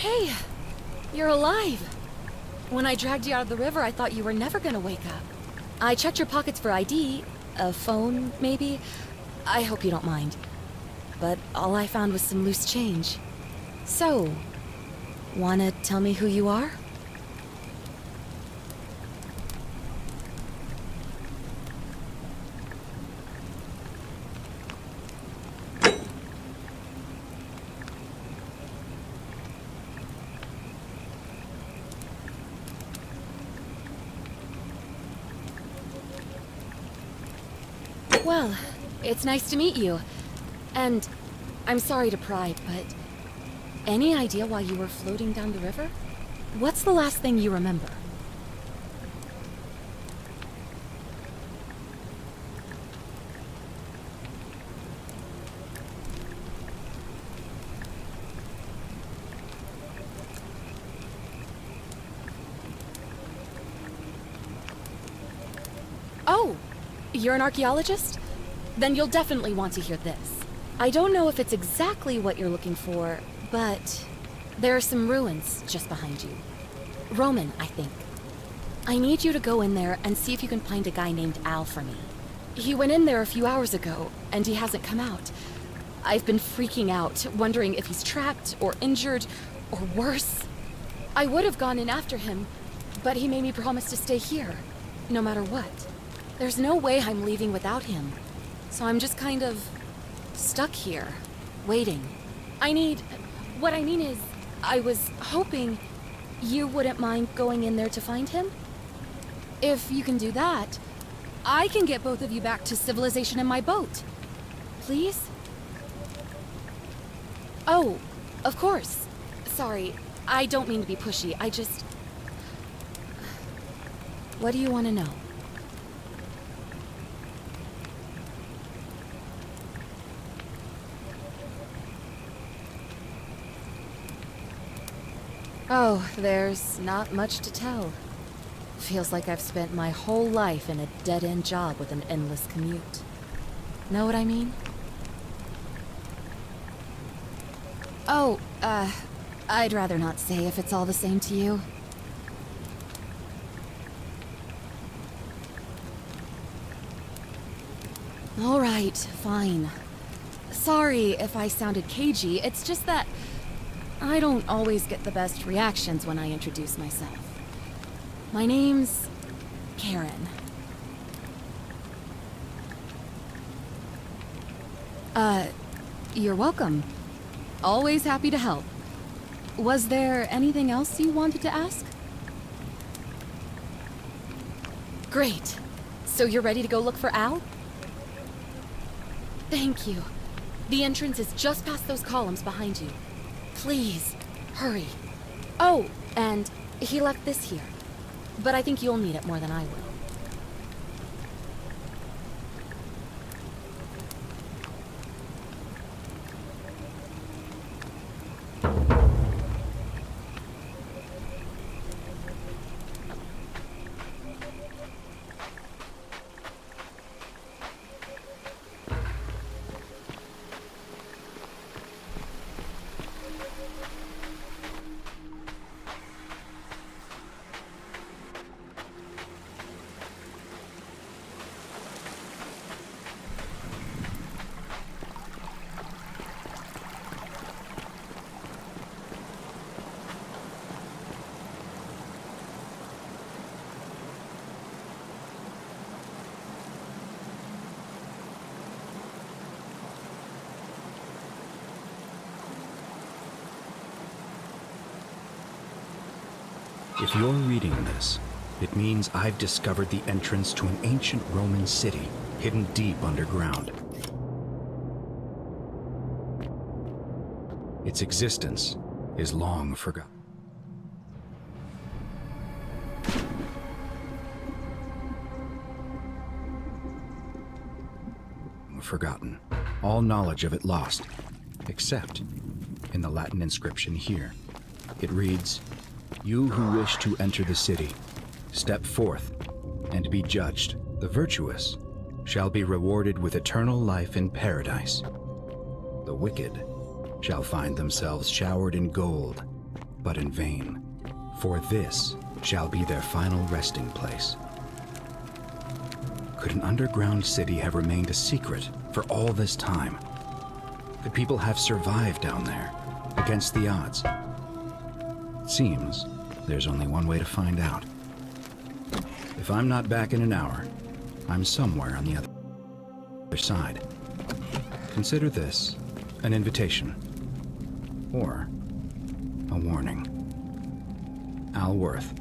Hey, you're alive. When I dragged you out of the river, I thought you were never gonna wake up. I checked your pockets for ID, a phone, maybe. I hope you don't mind. But all I found was some loose change. So, wanna tell me who you are? Well, it's nice to meet you. And I'm sorry to pry, but any idea why you were floating down the river? What's the last thing you remember? Oh, you're an archaeologist? Then you'll definitely want to hear this. I don't know if it's exactly what you're looking for, but there are some ruins just behind you. Roman, I think. I need you to go in there and see if you can find a guy named Al for me. He went in there a few hours ago, and he hasn't come out. I've been freaking out, wondering if he's trapped or injured or worse. I would have gone in after him, but he made me promise to stay here, no matter what. There's no way I'm leaving without him. So I'm just kind of stuck here, waiting. What I mean is, I was hoping you wouldn't mind going in there to find him. If you can do that, I can get both of you back to civilization in my boat. Please? Oh, of course. Sorry, I don't mean to be pushy, What do you want to know? Oh, there's not much to tell. Feels like I've spent my whole life in a dead-end job with an endless commute. Know what I mean? Oh, I'd rather not say if it's all the same to you. All right, fine. Sorry if I sounded cagey, it's just that I don't always get the best reactions when I introduce myself. My name's Karen. You're welcome. Always happy to help. Was there anything else you wanted to ask? Great. So you're ready to go look for Al? Thank you. The entrance is just past those columns behind you. Please, hurry. Oh, and he left this here. But I think you'll need it more than I will. If you're reading this, it means I've discovered the entrance to an ancient Roman city hidden deep underground. Its existence is long forgotten. All knowledge of it lost, except in the Latin inscription here. It reads, "You who wish to enter the city, step forth and be judged. The virtuous shall be rewarded with eternal life in paradise. The wicked shall find themselves showered in gold but in vain, for this shall be their final resting place. Could an underground city have remained a secret for all this time? Could people have survived down there, against the odds? It seems there's only one way to find out. If I'm not back in an hour, I'm somewhere on the other side. Consider this an invitation, or a warning. Al Worth.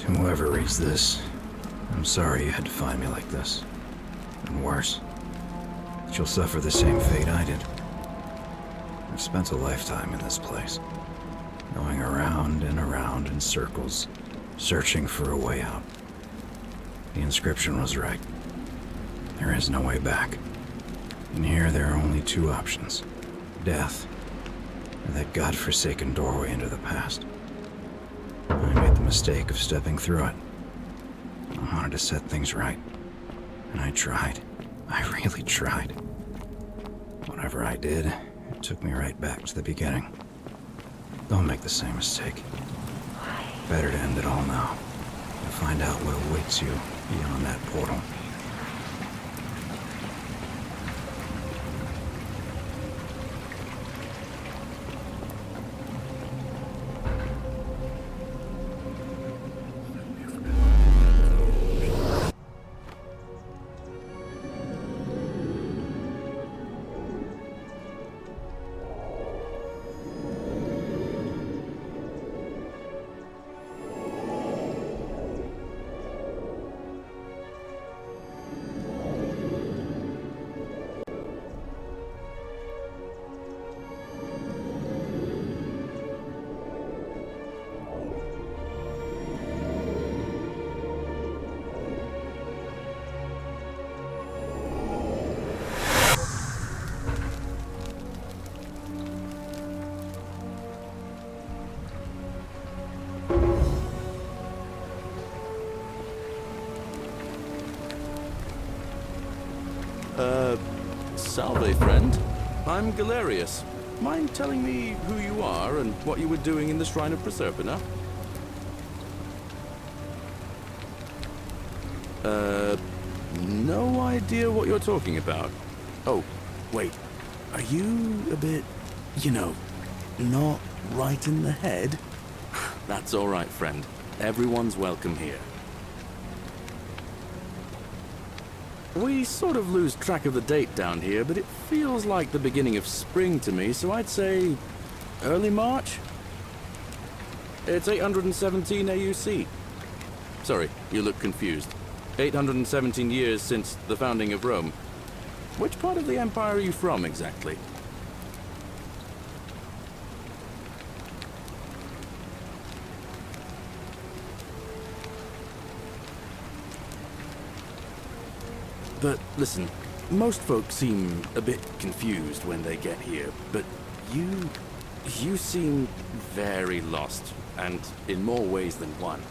To whoever reads this, I'm sorry you had to find me like this. And worse, that you'll suffer the same fate I did. I've spent a lifetime in this place, going around and around in circles, searching for a way out. The inscription was right. There is no way back. In here, there are only two options: death, or that godforsaken doorway into the past. I made the mistake of stepping through it. I wanted to set things right, and I tried. I really tried. Whatever I did, it took me right back to the beginning. Don't make the same mistake. Better to end it all now, and find out what awaits you beyond that portal. Salve, friend. I'm Galerius. Mind telling me who you are and what you were doing in the Shrine of Proserpina? No idea what you're talking about. Oh, wait. Are you a bit, not right in the head? That's all right, friend. Everyone's welcome here. We sort of lose track of the date down here, but it feels like the beginning of spring to me, so I'd say early March? It's 817 AUC. Sorry, you look confused. 817 years since the founding of Rome. Which part of the Empire are you from, exactly? But listen, most folks seem a bit confused when they get here, but you seem very lost, and in more ways than one.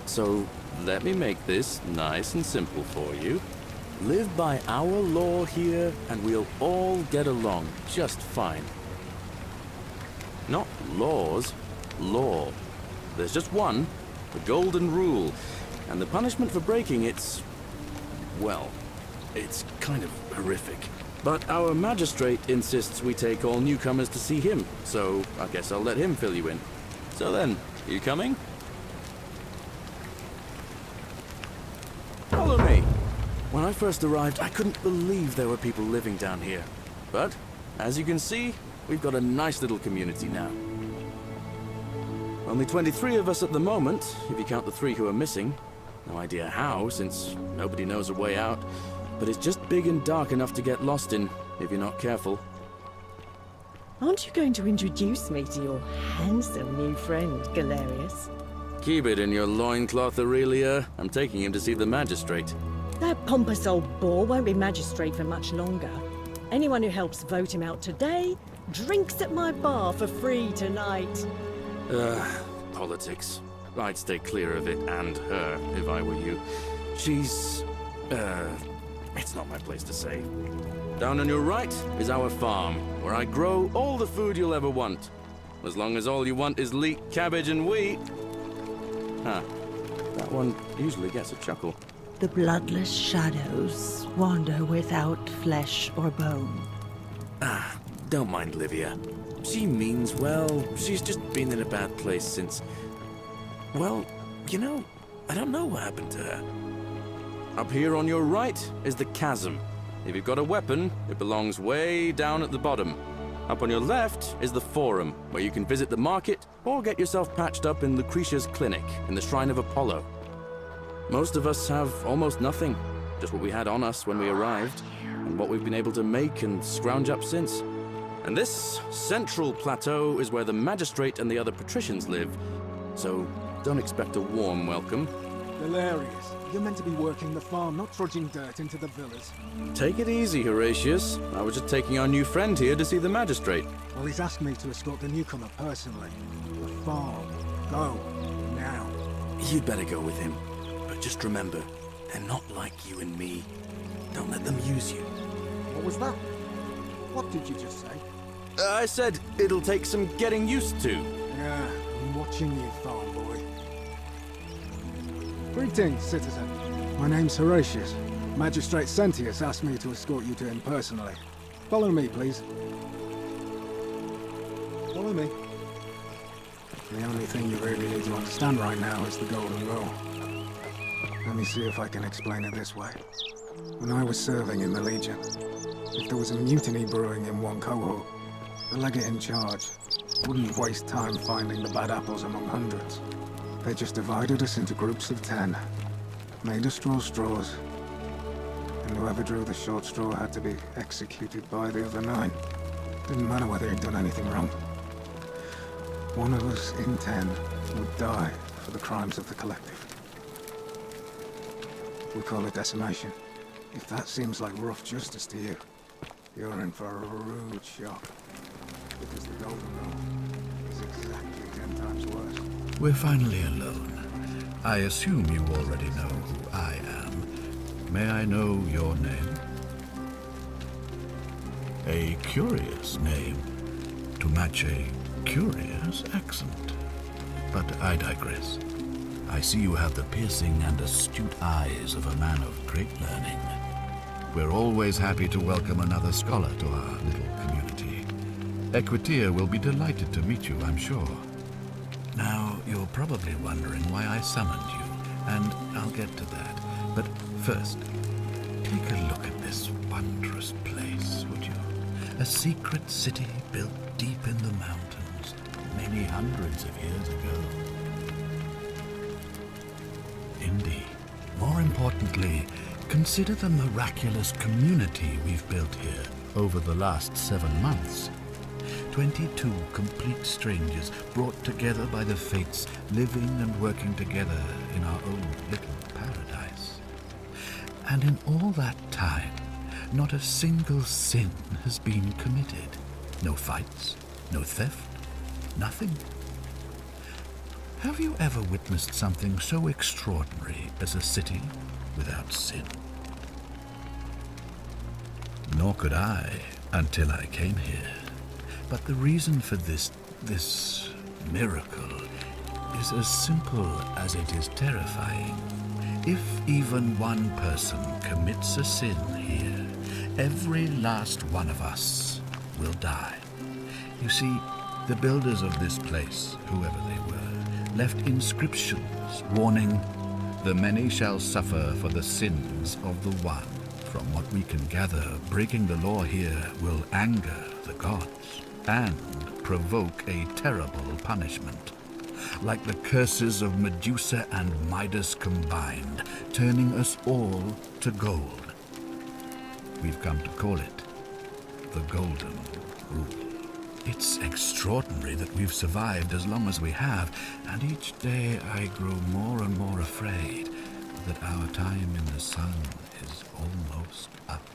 So let me make this nice and simple for you. Live by our law here, and we'll all get along just fine. Not laws, law. There's just one, the golden rule, and the punishment for breaking it's, well, it's kind of horrific. But our magistrate insists we take all newcomers to see him, so I guess I'll let him fill you in. So then, you coming? Follow me. When I first arrived, I couldn't believe there were people living down here. But, as you can see, we've got a nice little community now. Only 23 of us at the moment, if you count the 3 who are missing. No idea how, since nobody knows a way out. But it's just big and dark enough to get lost in, if you're not careful. Aren't you going to introduce me to your handsome new friend, Galerius? Keep it in your loincloth, Aurelia. I'm taking him to see the magistrate. That pompous old bore won't be magistrate for much longer. Anyone who helps vote him out today drinks at my bar for free tonight. Politics. I'd stay clear of it and her, if I were you. She's... it's not my place to say. Down on your right is our farm, where I grow all the food you'll ever want. As long as all you want is leek, cabbage, and wheat. Huh. That one usually gets a chuckle. The bloodless shadows wander without flesh or bone. Don't mind Livia. She means well. She's just been in a bad place since... Well, you know, I don't know what happened to her. Up here on your right is the chasm. If you've got a weapon, it belongs way down at the bottom. Up on your left is the forum, where you can visit the market or get yourself patched up in Lucretia's clinic in the Shrine of Apollo. Most of us have almost nothing, just what we had on us when we arrived, and what we've been able to make and scrounge up since. And this central plateau is where the magistrate and the other patricians live, so don't expect a warm welcome. Hilarious. You're meant to be working the farm, not trudging dirt into the villas. Take it easy, Horatius. I was just taking our new friend here to see the magistrate. Well, he's asked me to escort the newcomer personally. The farm. Go. Now. You'd better go with him. But just remember, they're not like you and me. Don't let them use you. What was that? What did you just say? I said it'll take some getting used to. Yeah, I'm watching you, farm boy. Greetings, citizen. My name's Horatius. Magistrate Sentius asked me to escort you to him personally. Follow me, please. Follow me. The only thing you really need to understand right now is the golden rule. Let me see if I can explain it this way. When I was serving in the Legion, if there was a mutiny brewing in one cohort, the legate in charge wouldn't waste time finding the bad apples among hundreds. They just divided us into groups of 10, made us draw straws, and whoever drew the short straw had to be executed by the other 9. Didn't matter whether he'd done anything wrong. One of us in 10 would die for the crimes of the collective. We call it decimation. If that seems like rough justice to you, you're in for a rude shock. Because the golden rule is exactly 10 times worse. We're finally alone. I assume you already know who I am. May I know your name? A curious name to match a curious accent. But I digress. I see you have the piercing and astute eyes of a man of great learning. We're always happy to welcome another scholar to our little community. Equitia will be delighted to meet you, I'm sure. Now, you're probably wondering why I summoned you, and I'll get to that. But first, take a look at this wondrous place, would you? A secret city built deep in the mountains, many hundreds of years ago. Indeed. More importantly, consider the miraculous community we've built here over the last 7 months. 22 complete strangers brought together by the fates, living and working together in our own little paradise. And in all that time, not a single sin has been committed. No fights, no theft, nothing. Have you ever witnessed something so extraordinary as a city without sin? Nor could I until I came here. But the reason for this miracle is as simple as it is terrifying. If even one person commits a sin here, every last one of us will die. You see, the builders of this place, whoever they were, left inscriptions warning, "The many shall suffer for the sins of the one." From what we can gather, breaking the law here will anger the gods and provoke a terrible punishment. Like the curses of Medusa and Midas combined, turning us all to gold. We've come to call it the Golden Rule. It's extraordinary that we've survived as long as we have, and each day I grow more and more afraid that our time in the sun is almost up.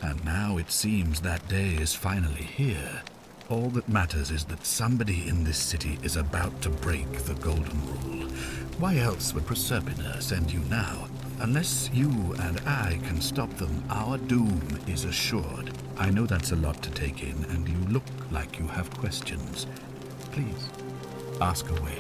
And now it seems that day is finally here. All that matters is that somebody in this city is about to break the Golden Rule. Why else would Proserpina send you now? Unless you and I can stop them, our doom is assured. I know that's a lot to take in, and you look like you have questions. Please, ask away.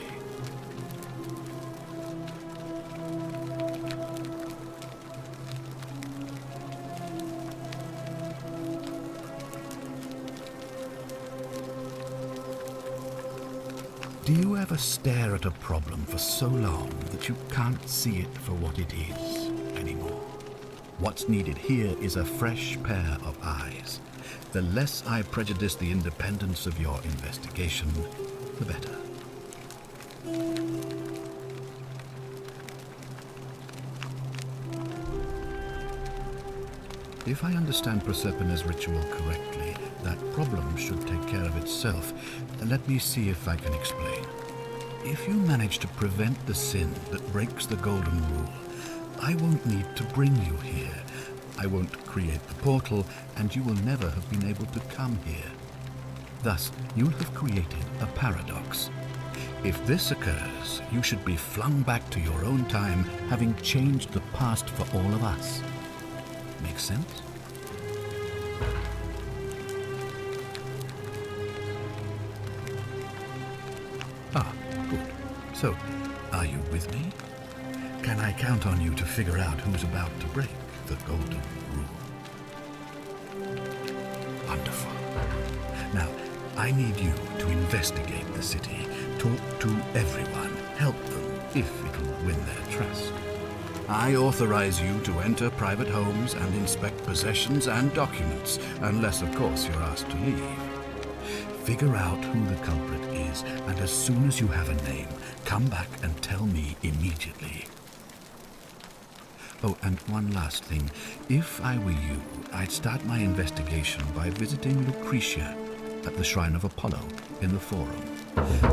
Do you ever stare at a problem for so long that you can't see it for what it is anymore? What's needed here is a fresh pair of eyes. The less I prejudice the independence of your investigation, the better. If I understand Proserpina's ritual correctly, that problem should take care of itself. Let me see if I can explain. If you manage to prevent the sin that breaks the Golden Rule, I won't need to bring you here. I won't create the portal, and you will never have been able to come here. Thus, you'll have created a paradox. If this occurs, you should be flung back to your own time, having changed the past for all of us. Make sense? Ah, good. So, are you with me? Can I count on you to figure out who's about to break the Golden Rule? Wonderful. Now, I need you to investigate the city, talk to everyone, help them if it'll win their trust. I authorize you to enter private homes and inspect possessions and documents, unless, of course, you're asked to leave. Figure out who the culprit is, and as soon as you have a name, come back and tell me immediately. Oh, and one last thing. If I were you, I'd start my investigation by visiting Lucretia at the Shrine of Apollo in the Forum.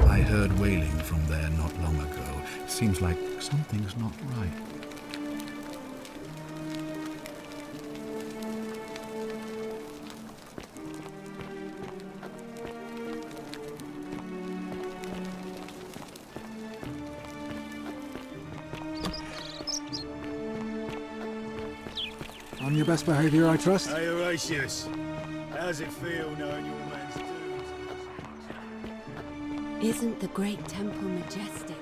I heard wailing from there not long ago. Seems like something's not right. On your best behavior, I trust? Hey, Horatius. How's it feel knowing your man's doomed? Isn't the great temple majestic?